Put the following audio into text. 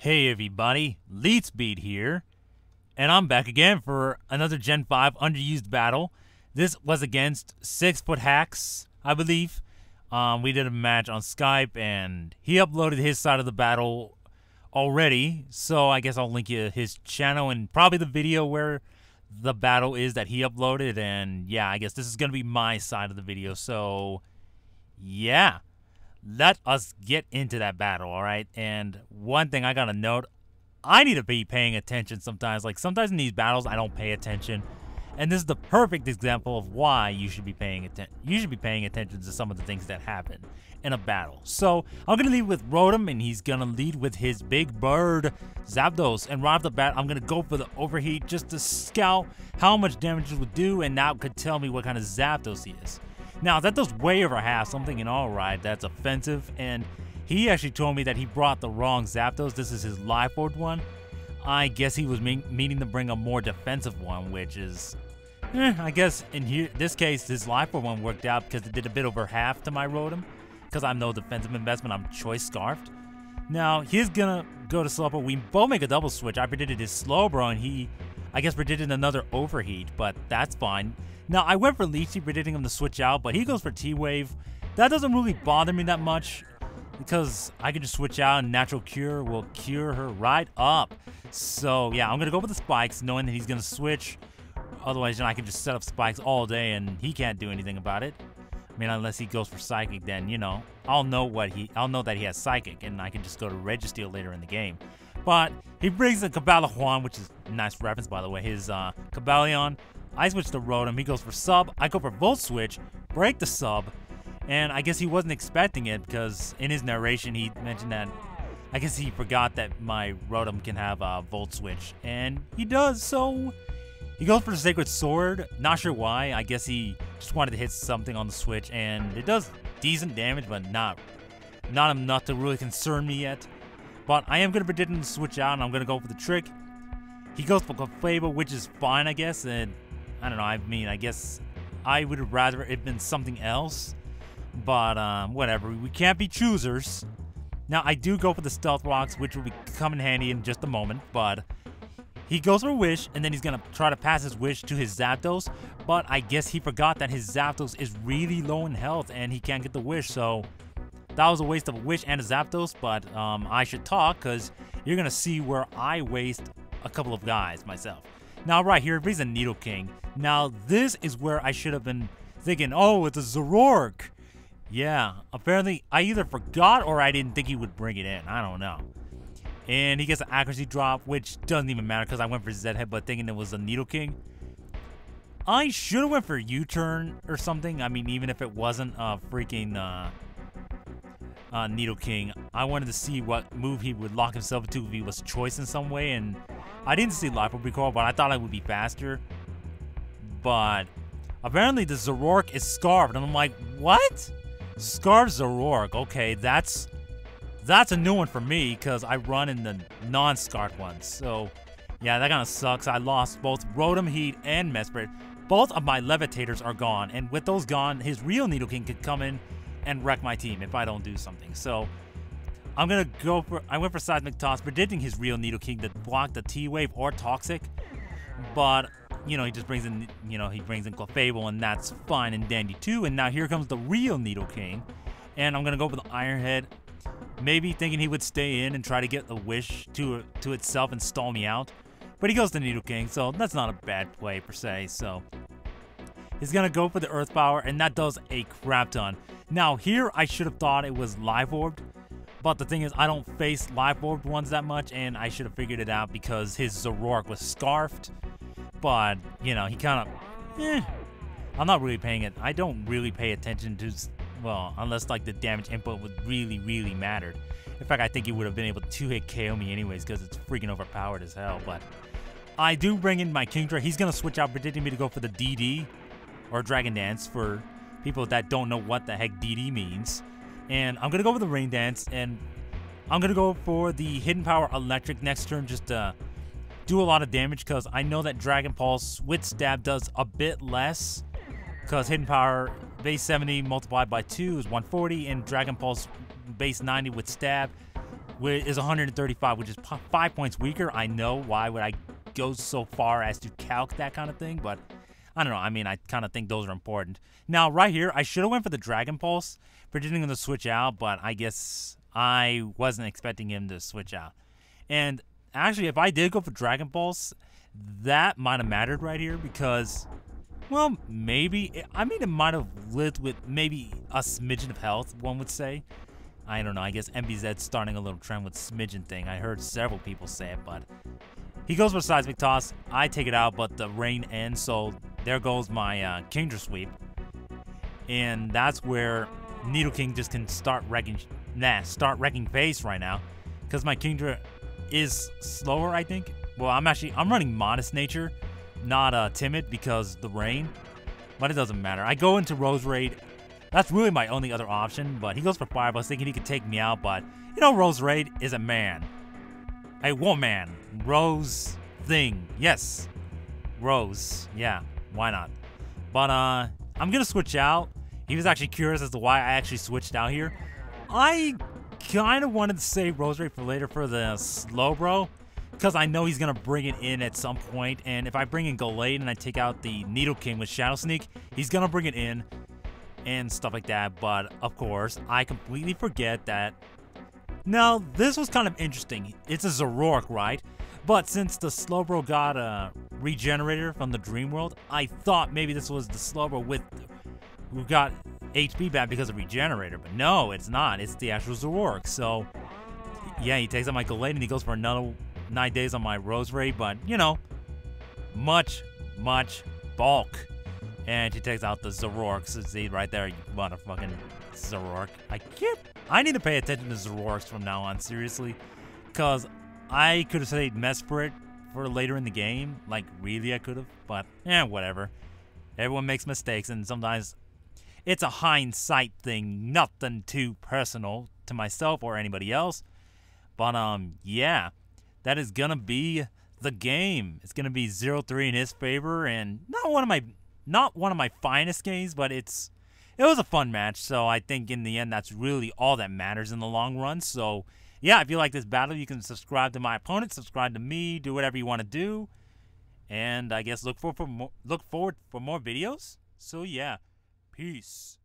Hey everybody, Leetspeed here, and I'm back again for another Gen 5 underused battle. This was against 6ftHax, I believe. We did a match on Skype, and he uploaded his side of the battle already, so I guess I'll link you his channel and probably the video where the battle is that he uploaded, and yeah, I guess this is going to be my side of the video, so yeah. Let us get into that battle, alright? And one thing I gotta note, I need to be paying attention sometimes. Like, sometimes in these battles, I don't pay attention. And this is the perfect example of why you should be paying attention. You should be paying attention to some of the things that happen in a battle. So, I'm gonna lead with Rotom, and he's gonna lead with his big bird, Zapdos. And right off the bat, I'm gonna go for the overheat just to scout how much damage it would do, and that could tell me what kind of Zapdos he is. Now, that does way over half, so I'm thinking, alright, that's offensive, and he actually told me that he brought the wrong Zapdos. This is his Life Orb one. I guess he was meaning to bring a more defensive one, which is, I guess in this case, his Life Orb one worked out because it did a bit over half to my Rotom, because I'm no defensive investment, I'm Choice Scarfed. Now, he's gonna go to Slowbro. We both make a double switch. I predicted his Slowbro, and he, I guess, predicted another overheat, but that's fine. Now, I went for Leechy, predicting him to switch out, but he goes for T-Wave. That doesn't really bother me that much, because I can just switch out and Natural Cure will cure her right up. So, yeah, I'm going to go with the Spikes, knowing that he's going to switch. Otherwise, I can just set up Spikes all day, and he can't do anything about it. I mean, unless he goes for Psychic, then, you know, I'll know that he has Psychic, and I can just go to Registeel later in the game. But he brings the Cabalahon, which is a nice reference, by the way, his Cobalion. I switch to Rotom, he goes for Sub, I go for Volt Switch, break the Sub, and I guess he wasn't expecting it because in his narration he mentioned that, I guess he forgot that my Rotom can have a Volt Switch, and he does, so he goes for the Sacred Sword, not sure why, I guess he just wanted to hit something on the Switch, and it does decent damage, but not enough to really concern me yet. But I am going to predict him to switch out, and I'm going to go for the Trick. He goes for Clefable, which is fine, I guess, and I don't know, I mean, I guess I would have rather it been something else, but whatever, we can't be choosers. Now, I do go for the Stealth Rocks, which will come in handy in just a moment, but he goes for Wish, and then he's going to try to pass his Wish to his Zapdos, but I guess he forgot that his Zapdos is really low in health, and he can't get the Wish, so that was a waste of a Wish and a Zapdos, but I should talk, because you're going to see where I waste a couple of guys myself. Now, right here, he's a Nidoking. Now, this is where I should have been thinking, oh, it's a Zoroark. Yeah, apparently, I either forgot or I didn't think he would bring it in. I don't know. And he gets an accuracy drop, which doesn't even matter because I went for Z-Headbutt thinking it was a Nidoking. I should have went for U-Turn or something. I mean, even if it wasn't a freaking Nidoking, I wanted to see what move he would lock himself into if he was Choice in some way, and I didn't see Life Orb recall, but I thought I would be faster. But apparently the Zoroark is Scarfed, and I'm like, what? Scarfed Zoroark, okay, that's a new one for me, because I run in the non-Scarfed ones. So, yeah, that kind of sucks. I lost both Rotom-H and Mesprit. Both of my Levitators are gone, and with those gone, his real Nidoking could come in and wreck my team if I don't do something. So I'm gonna go for, I went for Seismic Toss, predicting his real Nidoking to block the T-Wave or Toxic, but you know, he just brings in, you know, he brings in Clefable, and that's fine and dandy too. And now here comes the real Nidoking, and I'm gonna go for the Iron Head, maybe thinking he would stay in and try to get the Wish to itself and stall me out, but he goes to Nidoking, so that's not a bad play per se. So he's gonna go for the Earth Power, and that does a crap ton. Now, here I should have thought it was Life Orbed, but the thing is, I don't face Life Orbed ones that much, and I should have figured it out because his Zoroark was Scarfed. But, you know, he kind of, I'm not really paying it. I don't really pay attention to, well, unless, like, the damage input would really, really matter. In fact, I think he would have been able to two-hit KO me anyways because it's freaking overpowered as hell. But I do bring in my Kingdra. He's going to switch out, predicting me to go for the DD, or Dragon Dance, for people that don't know what the heck DD means. And I'm going to go for the Rain Dance, and I'm going to go for the Hidden Power Electric next turn just to do a lot of damage, because I know that Dragon Pulse with Stab does a bit less, because Hidden Power base 70 multiplied by 2 is 140, and Dragon Pulse base 90 with Stab is 135, which is 5 points weaker. I know. Why would I go so far as to calc that kind of thing? But I don't know. I mean, I kind of think those are important. Now, right here, I should have went for the Dragon Pulse, predicting him to switch out, but I guess I wasn't expecting him to switch out. And actually, if I did go for Dragon Pulse, that might have mattered right here because, well, maybe, I mean, it might have lived with maybe a smidgen of health, one would say. I don't know. I guess MBZ's starting a little trend with smidgen thing. I heard several people say it, but he goes for Seismic Toss. I take it out, but the rain ends, so there goes my Kingdra sweep. And that's where Nidoking just can start wrecking face right now, because my Kingdra is slower, I think. Well, I'm running Modest Nature, not Timid, because the rain. But it doesn't matter. I go into Rose Raid. That's really my only other option, but he goes for Fire Blast, thinking he could take me out, but, you know, Rose Raid is a man. A woman. Rose thing. Yes. Rose. Yeah, why not? But, I'm gonna switch out. He was actually curious as to why I actually switched out here. I kind of wanted to save Rose Raid for later for the Slowbro, because I know he's gonna bring it in at some point, and if I bring in Gallade and I take out the Nidoking with Shadow Sneak, he's gonna bring it in and stuff like that. But of course, I completely forget that. Now, this was kind of interesting. It's a Zoroark, right? But since the Slowbro got a Regenerator from the Dream World, I thought maybe this was the Slowbro who got HP back because of Regenerator. But no, it's not. It's the actual Zoroark. So, yeah, he takes out my Gallade and he goes for another 9 days on my Rose Raid. But, you know, much bulk. And she takes out the Zoroark. So see right there, you motherfucking Zoroark. I need to pay attention to Zoroarks from now on, seriously. Because I could have said Mesprit for later in the game. Like, really, I could have. But, whatever. Everyone makes mistakes, and sometimes it's a hindsight thing. Nothing too personal to myself or anybody else. But, yeah. That is gonna be the game. It's gonna be 0-3 in his favor, and not one of my finest games, but it was a fun match. So I think in the end, that's really all that matters in the long run. So yeah, if you like this battle, you can subscribe to my opponent, subscribe to me, do whatever you want to do, and I guess look forward for more videos. So yeah, peace.